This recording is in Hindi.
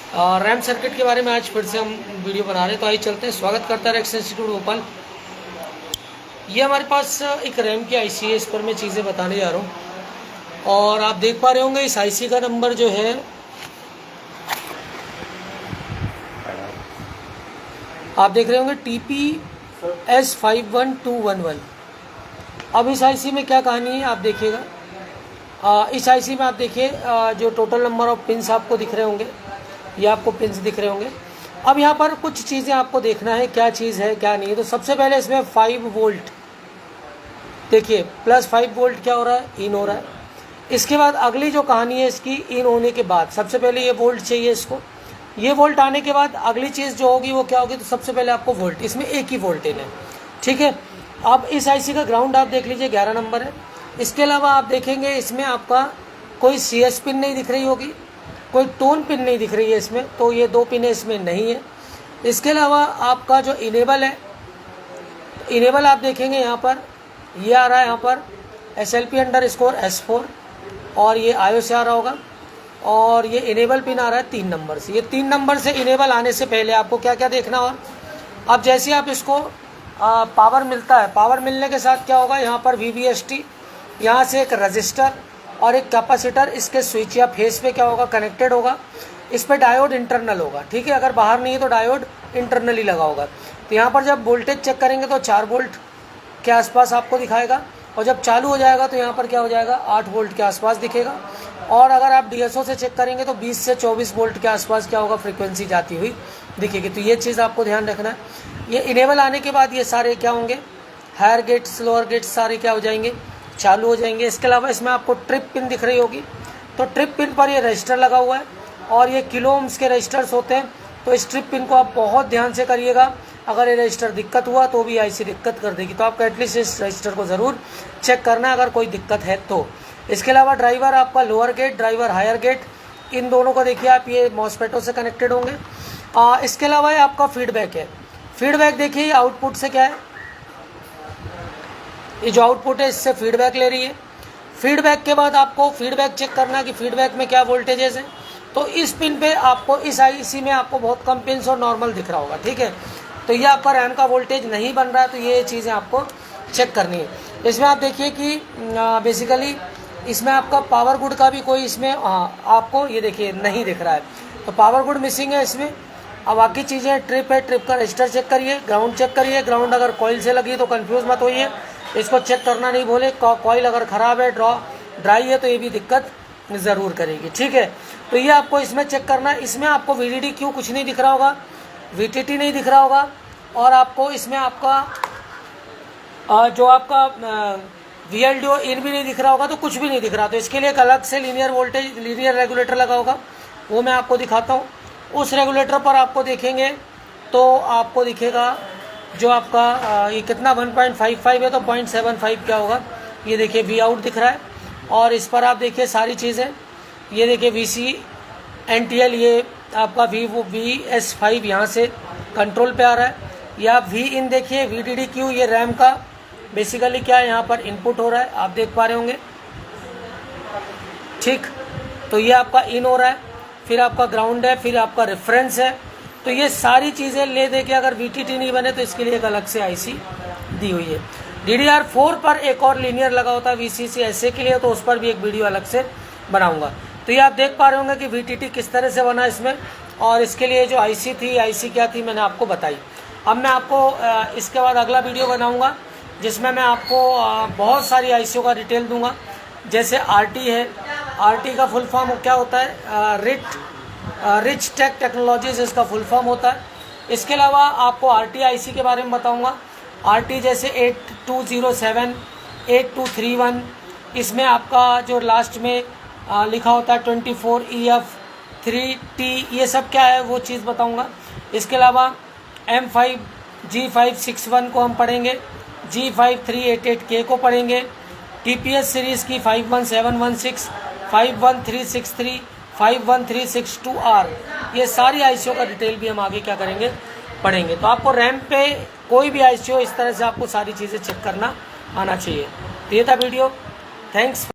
रैम सर्किट के बारे में आज फिर से हम वीडियो बना रहे हैं, तो आइए चलते हैं। स्वागत करता है एक्सेल इंस्टीट्यूट भोपाल। ये हमारे पास एक रैम की आईसी है, इस पर मैं चीज़ें बताने जा रहा हूँ। और आप देख पा रहे होंगे इस आईसी का नंबर जो है आप देख रहे होंगे TPS51211। अब इस आईसी में क्या कहानी है आप देखिएगा। इस आईसी में आप देखिए जो टोटल नंबर ऑफ पिन्स आपको दिख रहे होंगे, ये आपको पिन्स दिख रहे होंगे। अब यहाँ पर कुछ चीज़ें आपको देखना है, क्या चीज़ है क्या नहीं है। तो सबसे पहले इसमें 5 वोल्ट देखिए, +5 वोल्ट क्या हो रहा है, इन हो रहा है। इसके बाद अगली जो कहानी है इसकी, इन होने के बाद सबसे पहले ये वोल्ट चाहिए इसको। ये वोल्ट आने के बाद अगली चीज़ जो होगी वो क्या होगी, तो सबसे पहले आपको वोल्ट, इसमें एक ही वोल्ट इन है, ठीक है। अब इस आईसी का ग्राउंड आप देख लीजिए 11 नंबर है। इसके अलावा आप देखेंगे इसमें आपका कोई CS पिन नहीं दिख रही होगी, कोई टोन पिन नहीं दिख रही है इसमें, तो ये 2 पिनें इसमें नहीं है। इसके अलावा आपका जो इनेबल है, इनेबल आप देखेंगे यहाँ पर ये आ रहा है, यहाँ पर SLP_S4 और ये IO से आ रहा होगा। और ये इनेबल पिन आ रहा है 3 नंबर से। ये 3 नंबर से इनेबल आने से पहले आपको क्या क्या देखना। और अब जैसे आप इसको पावर मिलता है, पावर मिलने के साथ क्या होगा, यहाँ पर VVST, यहाँ से एक रजिस्टर और एक कैपेसिटर इसके स्विच या फेस पे क्या होगा, कनेक्टेड होगा। इस पे डायोड इंटरनल होगा, ठीक है। अगर बाहर नहीं है तो डायोड इंटरनली लगा होगा। तो यहाँ पर जब वोल्टेज चेक करेंगे तो 4 वोल्ट के आसपास आपको दिखाएगा, और जब चालू हो जाएगा तो यहाँ पर क्या हो जाएगा, 8 वोल्ट के आसपास दिखेगा। और अगर आप DSO से चेक करेंगे तो 20 से 24 वोल्ट के आसपास क्या होगा, फ्रीक्वेंसी जाती हुई दिखेगी। तो ये चीज़ आपको ध्यान रखना है। ये इनेबल आने के बाद ये सारे क्या होंगे, हायर गेट्स लोअर गेट्स सारे क्या हो जाएंगे, चालू हो जाएंगे। इसके अलावा इसमें आपको ट्रिप पिन दिख रही होगी, तो ट्रिप पिन पर ये रजिस्टर लगा हुआ है और ये किलो ओम्स के रजिस्टर्स होते हैं। तो इस ट्रिप पिन को आप बहुत ध्यान से करिएगा, अगर ये रजिस्टर दिक्कत हुआ तो भी आईसी दिक्कत कर देगी। तो आपको एटलीस्ट इस रजिस्टर को ज़रूर चेक करना अगर कोई दिक्कत है तो। इसके अलावा ड्राइवर आपका lower gate, driver higher gate, इन दोनों को देखिए आप, ये मॉसफेटों से कनेक्टेड होंगे। इसके अलावा ये आपका फीडबैक है। फीडबैक देखिए आउटपुट से क्या है, ये जो आउटपुट है इससे फीडबैक ले रही है। फीडबैक के बाद आपको फीडबैक चेक करना कि फीडबैक में क्या वोल्टेजेस हैं। तो इस पिन पे आपको, इस आईसी में आपको बहुत कम पिन्स और नॉर्मल दिख रहा होगा, ठीक है। तो ये आपका रैम का वोल्टेज नहीं बन रहा है, तो ये चीज़ें आपको चेक करनी है। इसमें आप देखिए कि बेसिकली इसमें आपका पावर गुड का भी कोई इसमें आपको ये देखिए नहीं दिख रहा है, तो पावर गुड मिसिंग है इसमें। अब बाकी चीज़ें ट्रिप है, ट्रिप का रजिस्टर चेक करिए, ग्राउंड चेक करिए। ग्राउंड अगर कॉइल से लगी है तो कंफ्यूज मत होइए, इसको चेक करना नहीं भूले। कॉइल अगर ख़राब है, ड्राई है, तो ये भी दिक्कत ज़रूर करेगी, ठीक है। तो ये आपको इसमें चेक करना है। इसमें आपको VDD/Q कुछ नहीं दिख रहा होगा, VTT नहीं दिख रहा होगा, और आपको इसमें आपका जो आपका VLDO इन भी नहीं दिख रहा होगा, तो कुछ भी नहीं दिख रहा। तो इसके लिए एक अलग से लीनियर वोल्टेज, लीनियर रेगुलेटर लगा होगा, वो मैं आपको दिखाता हूँ। उस रेगुलेटर पर आपको देखेंगे तो आपको दिखेगा जो आपका ये कितना 1.55 है, तो 0.75 क्या होगा, ये देखिए V आउट दिख रहा है। और इस पर आप देखिए सारी चीज़ें, ये देखिए VC NTL, ये आपका VS5 यहाँ से कंट्रोल पे आ रहा है। ये आप V इन देखिए, VDD/Q ये रैम का बेसिकली क्या है, यहाँ पर इनपुट हो रहा है, आप देख पा रहे होंगे, ठीक। तो ये आपका इन हो रहा है, फिर आपका ग्राउंड है, फिर आपका रेफरेंस है। तो ये सारी चीज़ें ले दे के अगर VTT नहीं बने तो इसके लिए एक अलग से आईसी दी हुई है। DDR4 पर एक और लीनियर लगा होता है VCC ऐसे के लिए, तो उस पर भी एक वीडियो अलग से बनाऊंगा। तो ये आप देख पा रहे होंगे कि VTT किस तरह से बना इसमें, और इसके लिए जो आईसी थी, आईसी क्या थी मैंने आपको बताई। अब मैं आपको इसके बाद अगला वीडियो बनाऊँगा जिसमें मैं आपको बहुत सारी आईसीओ का डिटेल दूंगा। जैसे RT है, RT का फुल फॉर्म क्या होता है, रिच टेक टेक्नोलॉजीज इसका फुल फॉर्म होता है। इसके अलावा आपको RT आईसी के बारे में बताऊंगा। RT जैसे 8207, 8231, इसमें आपका जो लास्ट में लिखा होता है 24EF3T, ये सब क्या है वो चीज़ बताऊंगा। इसके अलावा M5 G561 को हम पढ़ेंगे, G5388K को पढ़ेंगे, TPS सीरीज़ की 51716, 51363, 51362R, ये सारी आईसीओ का डिटेल भी हम आगे क्या करेंगे, पढ़ेंगे। तो आपको रैम पे कोई भी आईसीओ इस तरह से आपको सारी चीज़ें चेक करना आना चाहिए। तो ये था वीडियो, थैंक्स।